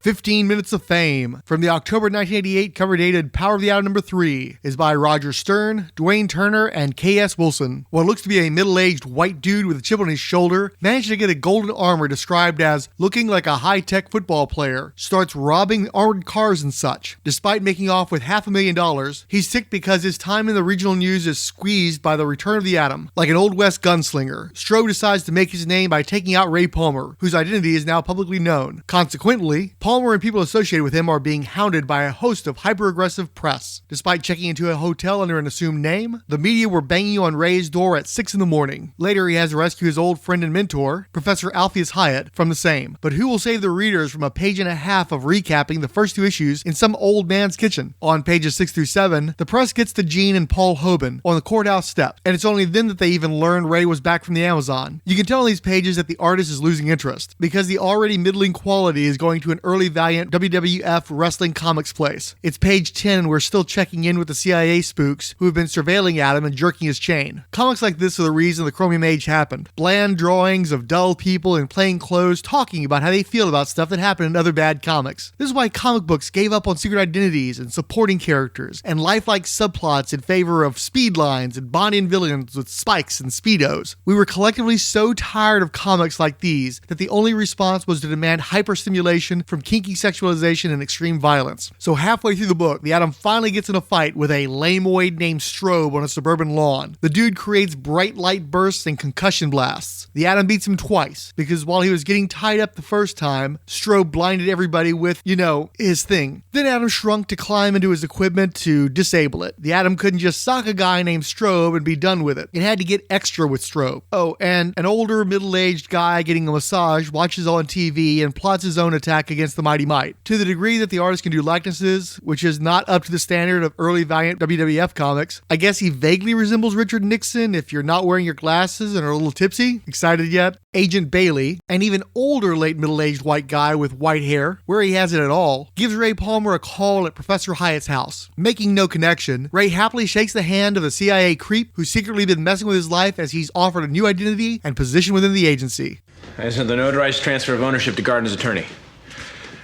15 Minutes of Fame, from the October 1988 cover dated Power of the Atom number 3, is by Roger Stern, Dwayne Turner, and K.S. Wilson. What looks to be a middle-aged white dude with a chip on his shoulder managed to get a golden armor described as looking like a high-tech football player, starts robbing armored cars and such. Despite making off with $500,000, he's sick because his time in the regional news is squeezed by the return of the Atom. Like an Old West gunslinger, Strobe decides to make his name by taking out Ray Palmer, whose identity is now publicly known. Consequently, Palmer and people associated with him are being hounded by a host of hyper-aggressive press. Despite checking into a hotel under an assumed name, the media were banging on Ray's door at 6 in the morning. Later, he has to rescue his old friend and mentor, Professor Alpheus Hyatt, from the same. But who will save the readers from a page and a half of recapping the first 2 issues in some old man's kitchen? On pages 6 through 7, the press gets to Gene and Paul Hoban on the courthouse steps, and it's only then that they even learn Ray was back from the Amazon. You can tell on these pages that the artist is losing interest, because the already middling quality is going to an early Valiant WWF wrestling comics place. It's page 10 and we're still checking in with the CIA spooks who have been surveilling Adam and jerking his chain. Comics like this are the reason the Chromium Age happened. Bland drawings of dull people in plain clothes talking about how they feel about stuff that happened in other bad comics. This is why comic books gave up on secret identities and supporting characters and lifelike subplots in favor of speed lines and Bondian villains with spikes and speedos. We were collectively so tired of comics like these that the only response was to demand hyperstimulation from kinky sexualization and extreme violence. So halfway through the book, the Atom finally gets in a fight with a lameoid named Strobe on a suburban lawn. The dude creates bright light bursts and concussion blasts. The Atom beats him twice, because while he was getting tied up the first time, Strobe blinded everybody with, his thing. Then Atom shrunk to climb into his equipment to disable it. The Atom couldn't just sock a guy named Strobe and be done with it. It had to get extra with Strobe. Oh, and an older middle-aged guy getting a massage watches on TV and plots his own attack against the Mighty Might. To the degree that the artist can do likenesses, which is not up to the standard of early Valiant WWF comics, I guess he vaguely resembles Richard Nixon if you're not wearing your glasses and are a little tipsy. Excited yet? Agent Bailey, an even older late middle-aged white guy with white hair, where he has it at all, gives Ray Palmer a call at Professor Hyatt's house. Making no connection, Ray happily shakes the hand of the CIA creep who's secretly been messing with his life as he's offered a new identity and position within the agency. I sent the notarized transfer of ownership to Gardner's attorney.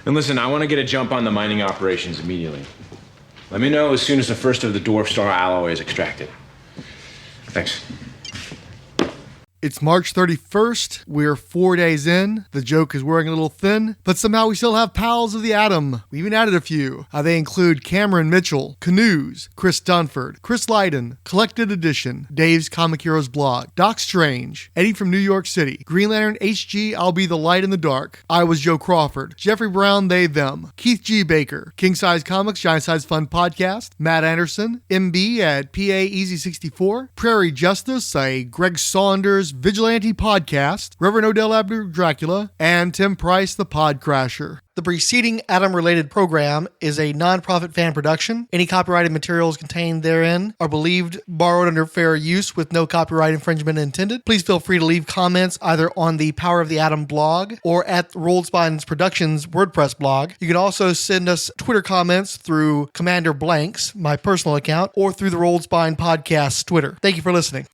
And listen, I want to get a jump on the mining operations immediately. Let me know as soon as the first of the Dwarf Star alloy is extracted. Thanks. It's March 31st. We're 4 days in. The joke is wearing a little thin, but somehow we still have pals of the Atom. We even added a few. They include Cameron Mitchell, Canoes, Chris Dunford, Chris Lydon, Collected Edition, Dave's Comic Heroes blog, Doc Strange, Eddie from New York City, Green Lantern HG, I'll Be the Light in the Dark, I Was Joe Crawford, Jeffrey Brown, They Them, Keith G. Baker, King Size Comics, Giant Size Fun Podcast, Matt Anderson, MB at PA Easy 64, Prairie Justice, a Greg Saunders Vigilante Podcast, Reverend Odell Abner Dracula, and Tim Price, the Podcrasher. The preceding Atom-related program is a non-profit fan production. Any copyrighted materials contained therein are believed borrowed under fair use with no copyright infringement intended. Please feel free to leave comments either on the Power of the Atom blog or at Rolled Spines Productions WordPress blog. You can also send us Twitter comments through Commander Blanks, my personal account, or through the Rolled Spine Podcast Twitter. Thank you for listening.